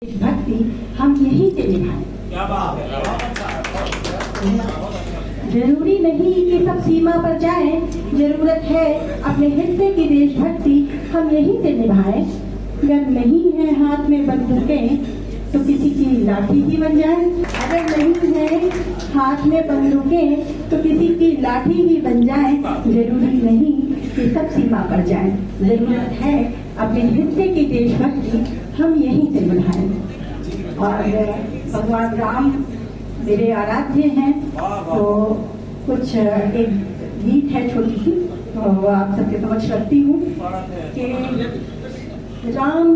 भक्ति हम यहीं से निभाएं। क्या बात है, जरूरी नहीं कि सब सीमा पर जाएं, जरूरत है अपने हिस्से की देशभक्ति हम यहीं से निभाएं। अगर नहीं है हाथ में बंदूकें तो किसी की लाठी ही बन जाए। अगर नहीं है हाथ में बंदूकें तो किसी की लाठी ही बन जाए। जरूरी नहीं कि सब सीमा पर जाएं, जरूरत है अपने हिस्से की देशभक्ति हम यहीं से निभाएं। और भगवान राम मेरे आराध्य हैं, तो कुछ एक गीत है छोटी सी, तो वो आप सबके समझ रखती हूँ कि राम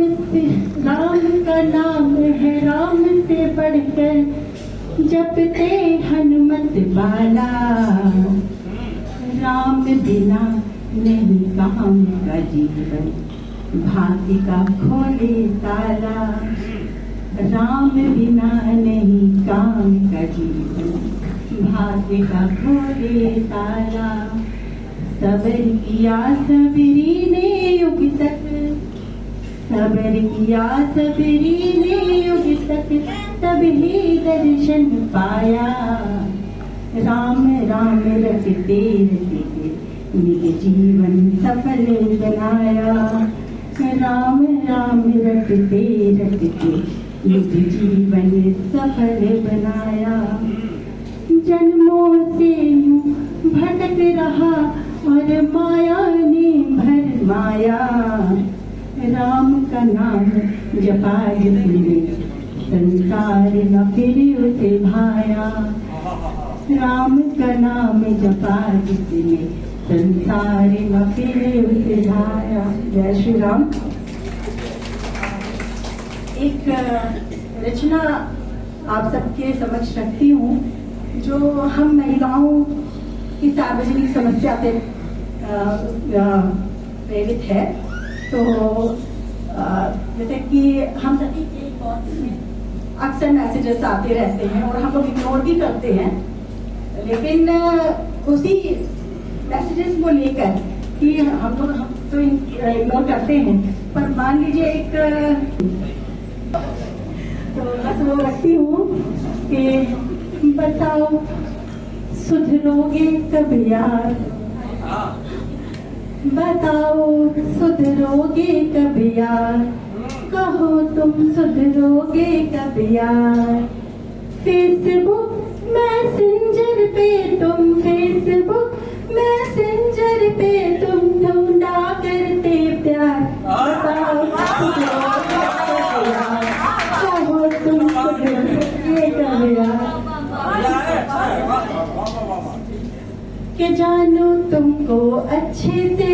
का नाम है राम से बढ़कर जपते हनुमत बाला। राम बिना नहीं काम का जीवन भाग्य का खोले ताला। राम बिना नहीं काम का जीवन भाग्य का खोले ताला। सबर किया सबरी ने युग तक, सबर किया सबरी ने युग तक, तभी दर्शन पाया। राम राम रटते रटते निज जीवन सफल बनाया। राम राम रटते रटते निज जीवन सफल बनाया। जन्मों से यूं भटक रहा और माया ने भरमाया। राम का नाम जपा जिसने संसार न फिर उसे भाया। राम का नाम जपा जिसने संसार न फिर उसे भाया। जय श्री राम। एक रचना आप सबके समक्ष रखती हूँ जो हम महिलाओं की सार्वजनिक समस्या से प्रेरित है। तो जैसे कि हम सभी के बॉक्स में अक्सर मैसेजेस आते रहते हैं और हम लोग इग्नोर भी करते हैं, लेकिन उसी मैसेजेस को लेकर कि हम तो इग्नोर करते हैं, पर मान लीजिए एक तो बस वो रखती हूँ कि बताओ सुधरोगे कब यार, बताओ सुधरोगे कब यार, कहो तुम सुधरोगे कब यार। फेसबुक मैसेंजर पे तुम, फेसबुक मैसेंजर पे तुम ढूंढा करते प्यार। बताओ सुधरोगे कब यार, कहो तुम सुधरोगे कब यार। कि जानू तुमको अच्छे से,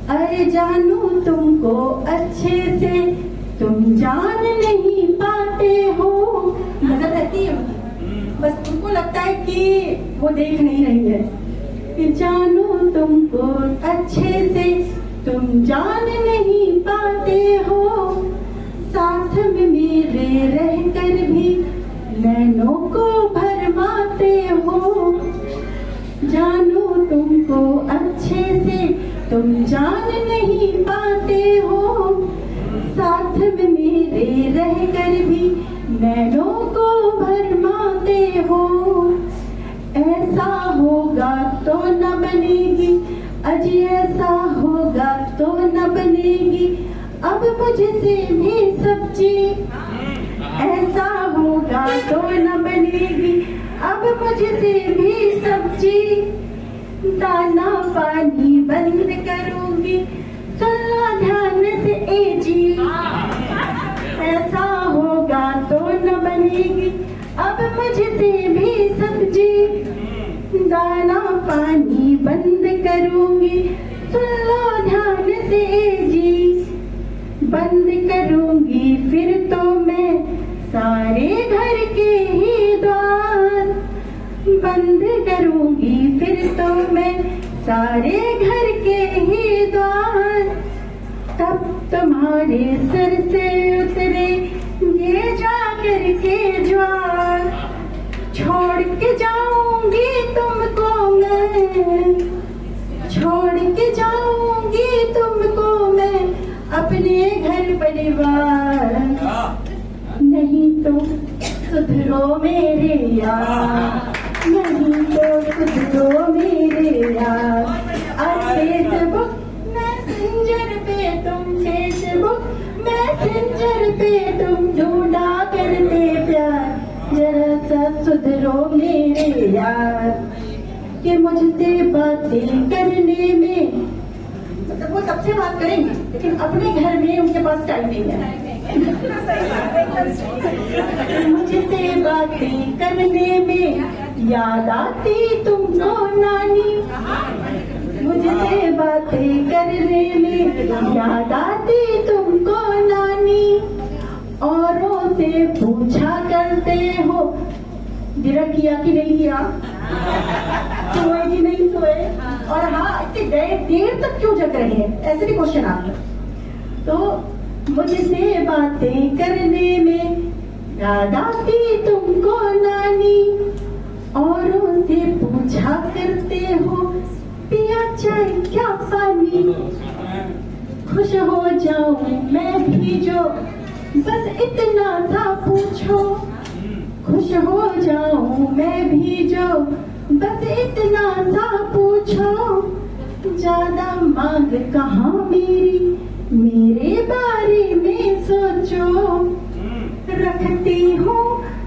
अरे जानू तुमको अच्छे से, तुम जान नहीं पाते हो। नजर रहती है बस तुमको लगता है कि वो देख नहीं रही है। कि जानू तुमको अच्छे से, तुम जान नहीं पाते हो। साथ में मेरे रहकर भी नैनों को भरमाते हो। जानू तुमको अच्छे से, तुम जान नहीं पाते हो। साथ में मेरे रहकर भी नैनों को भरमाते हो। ऐसा होगा तो न बनेगी, अजी ऐसा होगा तो न बनेगी अब मुझसे भी सब्जी। ऐसा होगा तो न बनेगी अब मुझसे भी सब्जी। दाना पानी बंद करूंगी, सुनना ध्यान से ए जी। ऐसा होगा तो न बनेगी अब मुझसे भी सब्जी। दाना पानी बंद करूंगी, सुन लो ध्यान से ए जी। बंद करूंगी फिर तो मैं सारे घर के ही द्वार। बंद करूंगी फिर तो मैं सारे घर के ही द्वार। तब तुम्हारे सर से उतरे ये जाकर के ज्वार। छोड़ के जाऊंगी तुमको मैं, छोड़ के जाऊंगी तुमको मैं अपने घर परिवार। सुधरो मेरे यार, नहीं तो सुधरो मेरे यार। और फेसबुक मैसेंजर पे तुम, फेसबुक मैसेंजर पे तुम ढूंढा करते प्यार, जरा सा सुधरो मेरे यार। कि मुझसे बातें करने में, मतलब वो सबसे बात करेंगे लेकिन अपने घर में उनके पास टाइम नहीं है। मुझसे बातें करने में याद आती तुमको नानी, मुझसे बातें करने में याद आती तुमको नानी। औरों से पूछा करते हो डिनर किया कि नहीं किया, सोए कि नहीं सोए, और हाँ इतनी देर तक क्यों जग रहे हैं, ऐसे भी क्वेश्चन आते हैं। तो मुझसे बातें करने में याद आती तुमको नानी, औरों से पूछा करते हो पिया चाय क्या पानी। खुश हो जाऊं मैं भी जो बस इतना सा पूछो, खुश हो जाऊं मैं भी जो बस इतना सा पूछो। ज्यादा मांग कहाँ मेरी, मेरे बारे में सोचो। रखती हूँ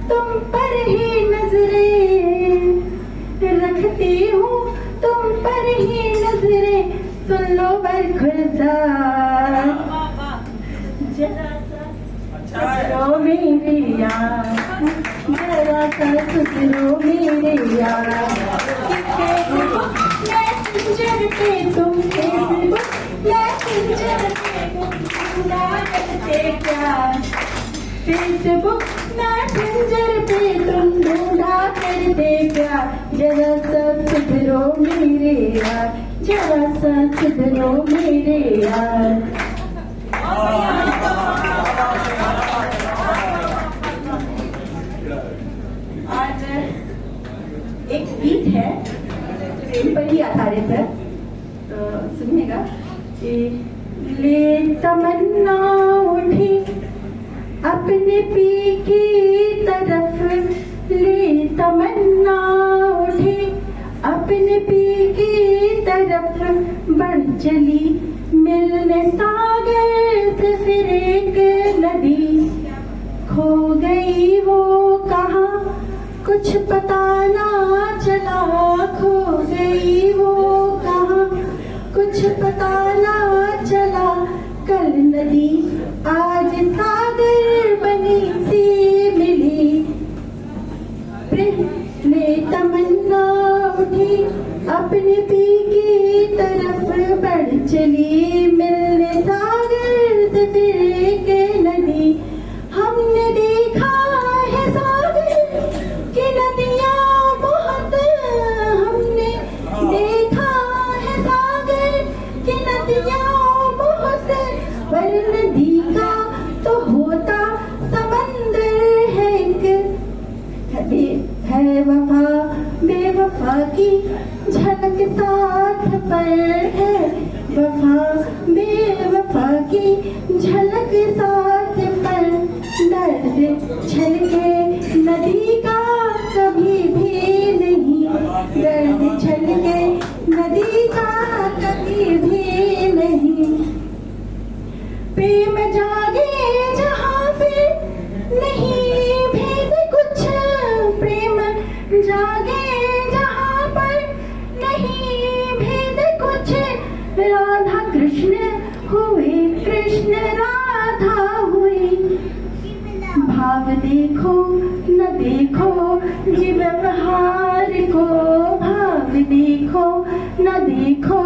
तुम पर ही नजरें, रखती हूँ तुम पर ही नजरें, सुन लो बरखुदा जरा सुधरो मेरे यार, जरा सा सुधरो मेरे यार। मैसेंजर पे तुम, फेसबुक मैसेंजर पे तुम ढूंढा करते प्यार, फेसबुक मैसेंजर पे तुम ढूंढा करते प्यार, जरा सा सुधरो मेरे यार, जरा सा सुधरो मेरे यार। आज एक गीत है प्रेम पर ही आधारित है, तो सुनिएगा कि ले तमन्ना उठी अपने पी की तरफ, ले तमन्ना उठी अपने पी की तरफ, बढ़ चली मिलने सागर से फिर एक नदी। खो गई वो कहाँ कुछ पता ना चला, खो गई वो कहाँ कुछ पता ना चला। कल नदी आज सागर बनी सी मिली, ने तमन्ना उठी अपने पी की तरफ, बढ़ चली मिलने सागर से फिर एक नदी। हमने देखा है सागर की नदियाँ बहुत, हमने देखा है सागर की नदियाँ बहुत, पर नदी का तो होता समंदर है एक। है वफा बेवफा की झलक साथ पर है, वफा बेवफा की झलक साथ पर। दर्द छलके नदी का कभी भी नहीं, दर्द छलके नदी का कभी भी नहीं। प्रेम जागे जहाँ पे नहीं भेद कुछ, प्रेम जागे जहाँ पर नहीं भेद कुछ। राधा कृष्ण हुए, कृष्ण राधा हुई, भाव देखो न देखो जी व्यवहार को, भाव देखो न देखो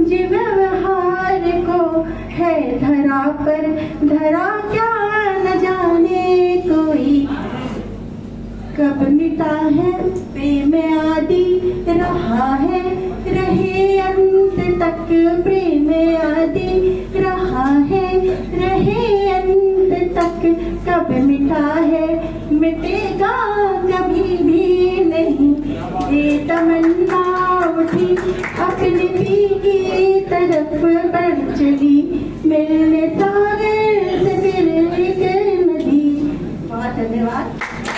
जी व्यवहार को। है धरा पर धरा क्या न जाने कोई, कब मिटा है प्रेम आदि रहा है रहे अंत तक, प्रेम आदि रहा है रहे अंत तक। कब मिटा है मिटेगा कभी भी नहीं, ये तमन्ना उठी अपने पी की तरफ, बढ़ चली मिलने सागर से फिर एक नदी। धन्यवाद।